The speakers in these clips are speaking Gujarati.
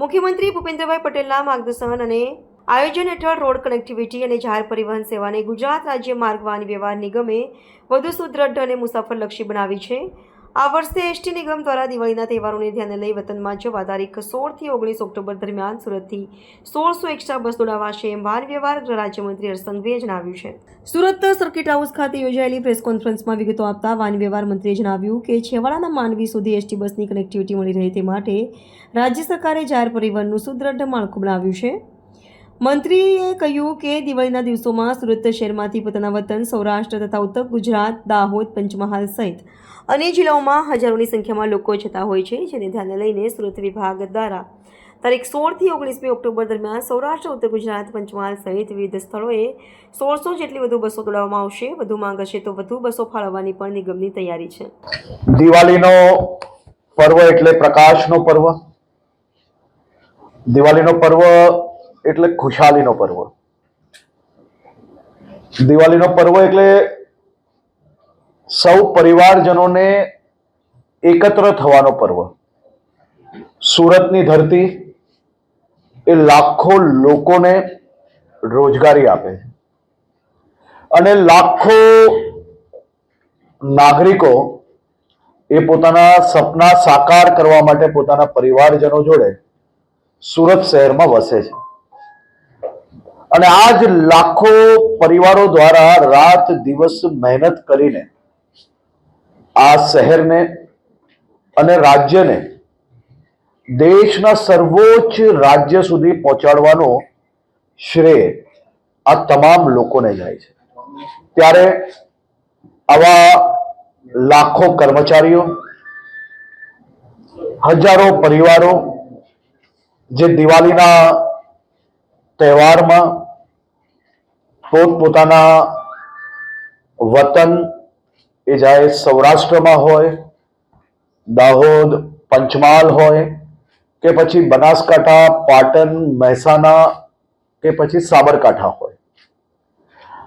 મુખ્યમંત્રી ભૂપેન્દ્રભાઈ પટેલના માર્ગદર્શન અને આયોજન હેઠળ રોડ કનેક્ટિવિટી અને જાહેર પરિવહન સેવાને ગુજરાત રાજ્ય માર્ગ વાહન વ્યવહાર નિગમે વધુ સુદ્રઢ અને મુસાફરલક્ષી બનાવી છે. આ વર્ષે એસટી નિગમ દ્વારા દિવાળીના તહેવારોને ધ્યાને લઈ વતનમાં જવા તારીખ 16 થી 19 ઓક્ટોબર દરમિયાન સુરતથી 1600 એક્સ્ટ્રા બસ દોડાવાશે એમ વાહન વ્યવહાર રાજ્યમંત્રી હર્ષ સંઘવીએ જણાવ્યું છે. સુરત સર્કિટ હાઉસ ખાતે યોજાયેલી પ્રેસ કોન્ફરન્સમાં વિગતો આપતા વાહન વ્યવહાર મંત્રીએ જણાવ્યું કે છેવાડાના માનવી સુધી એસટી બસની કનેક્ટિવિટી મળી રહે તે માટે રાજ્ય સરકારે જાહેર પરિવહનનું સુદ્રઢ માળખું બનાવ્યું છે. મંત્રીએ કહ્યું કે દિવાળીના દિવસોમાં સુરત શહેરમાંથી પોતાના વતન સૌરાષ્ટ્ર તથા ઉત્તર ગુજરાત, દાહોદ, પંચમહાલ સહિત અન્ય જિલ્લાઓમાં હજારોની સંખ્યામાં લોકો જતા હોય છે, જેને ધ્યાને લઈને સુરત વિભાગ દ્વારા તારીખ 16 થી 19 ઓક્ટોબર દરમિયાન સૌરાષ્ટ્ર, ઉત્તર ગુજરાત, પંચમહાલ સહિત વિવિધ સ્થળોએ 1600 જેટલી વધુ બસો દોડાવવામાં આવશે. વધુ માંગ હશે તો વધુ બસો ફાળવવાની પણ નિગમની તૈયારી છે. દિવાળીનો પર્વ એટલે પ્રકાશનો પર્વ, દિવાળીનો પર્વ એટલે ખુશાલીનો પર્વ, દિવાળીનો પર્વ એટલે સૌ પરિવારજનોને એકત્ર થવાનો પર્વ. સુરતની ધરતી એ લાખો લોકોને રોજગારી આપે છે અને લાખો નાગરિકો એ પોતાના સપના સાકાર કરવા માટે પોતાના પરિવારજનો જોડે સુરત શહેરમાં વસે છે. અને આ જ લાખો પરિવારો દ્વારા રાત દિવસ મહેનત કરીને આ શહેરને અને રાજ્યને દેશના સર્વોચ્ચ રાજ્ય સુધી પહોંચાડવાનો શ્રેય આ તમામ લોકોને જાય છે. ત્યારે આવા લાખો કર્મચારીઓ, હજારો પરિવારો જે દિવાળીના તહેવારમાં પોતપોતાના વતન એ ચાહે સૌરાષ્ટ્રમાં હોય, દાહોદ, પંચમહાલ હોય કે પછી બનાસકાંઠા, પાટણ, મહેસાણા કે પછી સાબરકાંઠા હોય,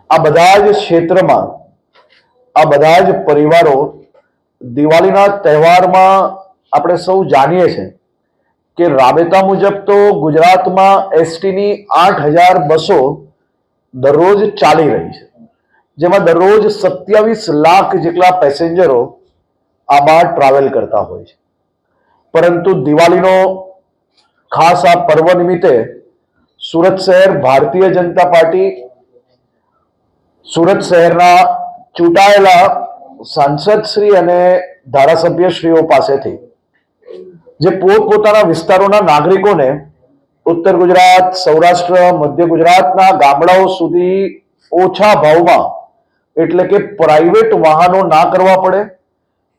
આ બધા જ ક્ષેત્રમાં આ બધા જ પરિવારો દિવાળીના તહેવારમાં આપણે સૌ જાણીએ છીએ કે રાબેતા મુજબ તો ગુજરાતમાં એસટીની 8000 બસો દરરોજ ચાલી રહી છે, જેમાં દરરોજ 27 લાખ જેટલા પેસેન્જરો આમાં ટ્રાવેલ કરતા હોય છે. પરંતુ દિવાળીનો ખાસ આ પર્વ નિમિત્તે સુરત શહેર ભારતીય જનતા પાર્ટી, સુરત શહેરના ચૂંટાયેલા સાંસદશ્રી અને ધારાસભ્યશ્રીઓ પાસેથી જે પોતપોતાના વિસ્તારોના નાગરિકોને ઉત્તર ગુજરાત, સૌરાષ્ટ્ર, મધ્ય ગુજરાતના ગામડાઓ સુધી ઓછા ભાવમાં એટલે કે પ્રાઇવેટ વાહનો ના કરવા પડે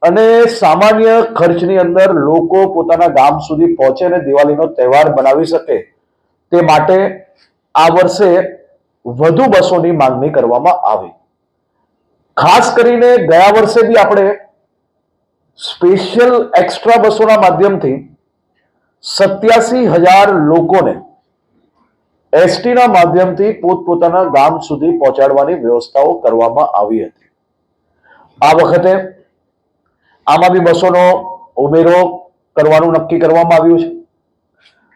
અને સામાન્ય ખર્ચની અંદર લોકો પોતાના ગામ સુધી પહોંચે અને દિવાળીનો તહેવાર બનાવી શકે તે માટે આ વર્ષે વધુ બસોની માંગણી કરવામાં આવી. ખાસ કરીને ગયા વર્ષે બી આપણે સ્પેશિયલ એક્સ્ટ્રા બસોના માધ્યમથી 87,000 લોકોને એસટીના માધ્યમથી પોતપોતાના ગામ સુધી પહોંચાડવાની વ્યવસ્થાઓ કરવામાં આવી હતી. આ વખતે આમાં બી બસોનો ઉમેરો કરવાનું નક્કી કરવામાં આવ્યું છે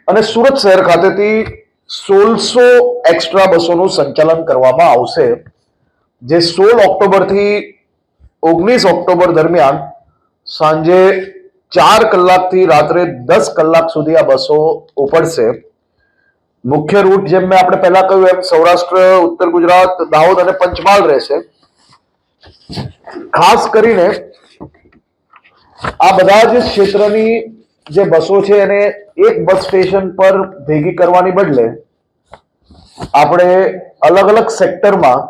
અને સુરત શહેર ખાતેથી 1600 એક્સ્ટ્રા બસોનું સંચાલન કરવામાં આવશે, જે 16 ઓક્ટોબરથી 19 ઓક્ટોબર દરમિયાન સાંજે 4 કલાકથી રાત્રે 10 કલાક સુધી આ બસો ઉપડશે. મુખ્ય રૂટ જેમ મેં આપણે પહેલા કહ્યું એમ સૌરાષ્ટ્ર, ઉત્તર ગુજરાત, દાહોદ અને પંચમહાલ રહેશે. ખાસ કરીને આ બધા જ ક્ષેત્રની જે બસો છે એને એક બસ સ્ટેશન પર ભેગી કરવાની બદલે આપણે અલગ અલગ સેક્ટરમાં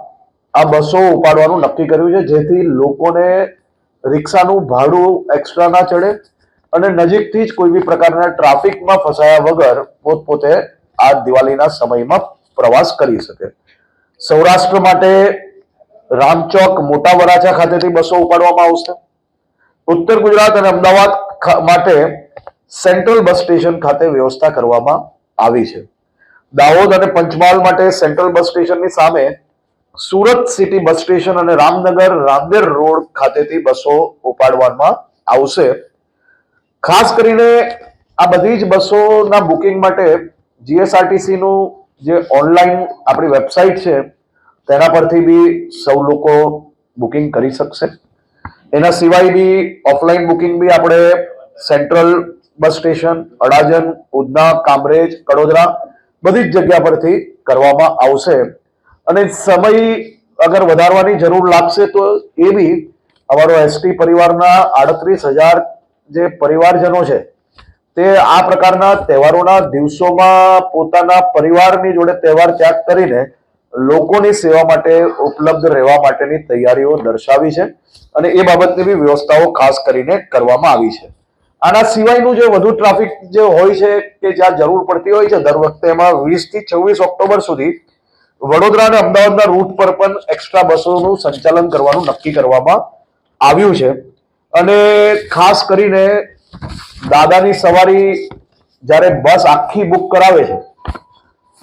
આ બસો ઉપાડવાનું નક્કી કર્યું છે, જેથી લોકોને રિક્ષાનું ભાડું એક્સ્ટ્રા ના ચડે અને નજીકથી જ કોઈ બી પ્રકારના ટ્રાફિકમાં ફસાયા વગર પોતપોતે આ દિવાળીના સમયમાં પ્રવાસ કરી શકે. સૌરાષ્ટ્ર માટે રામચોક, મોટા વરાછા ખાતેથી બસો ઉપાડવામાં આવશે. ઉત્તર ગુજરાત અને અમદાવાદ માટે સેન્ટ્રલ બસ સ્ટેશન ખાતે વ્યવસ્થા કરવામાં આવી છે. દાહોદ અને પંચમહાલ માટે સેન્ટ્રલ બસ સ્ટેશનની સામે સુરત સિટી બસ સ્ટેશન અને રામનગર, રાંદેર રોડ ખાતેથી બસો ઉપાડવામાં આવશે. ખાસ કરીને આ બધી જ બસોના બુકિંગ માટે જીએસઆરટીસી નું જે ઓનલાઈન આપણી વેબસાઇટ છે તેના પરથી બી સૌ લોકો બુકિંગ કરી શકશે. એના સિવાય બી ઓફલાઈન બુકિંગ બી આપણે central bus station, Adajan, Udhna, Kamrej, Kadodara બધી જ જગ્યા પરથી કરવામાં આવશે. અને સમય અગર વધારવાની જરૂર લાગશે તો એ બી અમારો એસટી પરિવારના 38,000 જે પરિવારજનો છે તે આ પ્રકારના તહેવારોના દિવસોમાં પોતાના પરિવારની જોડે તહેવાર ત્યાગ કરીને લોકોની સેવા માટે ઉપલબ્ધ રહેવા માટેની તૈયારીઓ દર્શાવી છે અને એ બાબતની બી વ્યવસ્થાઓ ખાસ કરીને કરવામાં આવી છે. આના સિવાયનું જે વધુ ટ્રાફિક જે હોય છે કે જ્યાં જરૂર પડતી હોય છે દર વખતે, એમાં 20 થી 26 ઓક્ટોબર સુધી વડોદરા અને અમદાવાદના રૂટ પર પણ એક્સ્ટ્રા બસોનું સંચાલન કરવાનું નક્કી કરવામાં આવ્યું છે. અને ખાસ કરીને દાદાની સવારી જ્યારે બસ આખી બુક કરાવે છે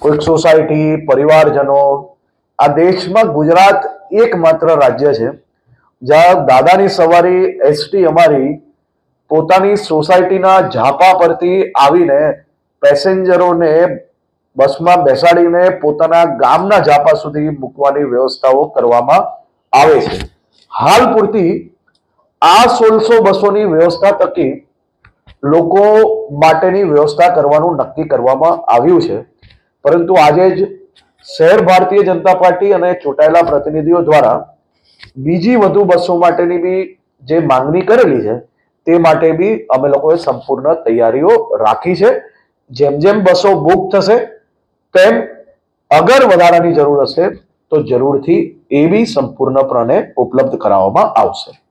કોઈક સોસાયટી, પરિવારજનો, આ દેશમાં ગુજરાત એકમાત્ર રાજ્ય છે જ્યાં દાદાની સવારી એસટી અમારી પોતાની સોસાયટીના ઝાપા પરથી આવીને પેસેન્જરોને બસમાં બેસાડીને પોતાના ગામના ઝાપા સુધી મૂકવાની વ્યવસ્થાઓ કરવામાં આવે છે. હાલ પૂરતી આ 1600 બસોની વ્યવસ્થા થકી લોકો માટેની વ્યવસ્થા કરવાનું નક્કી કરવામાં આવ્યું છે. પરંતુ આજે જ શહેર ભારતીય જનતા પાર્ટી અને ચૂંટાયેલા પ્રતિનિધિઓ દ્વારા બીજી વધુ બસો માટેની બી જે માંગણી કરેલી છે તે માટે બી અમે લોકોએ સંપૂર્ણ તૈયારીઓ રાખી છે. જેમ જેમ બસો બુક થશે તેમ અગર વધારાની જરૂર હશે તો જરૂરથી એ બી સંપૂર્ણપણે ઉપલબ્ધ કરાવવામાં આવશે.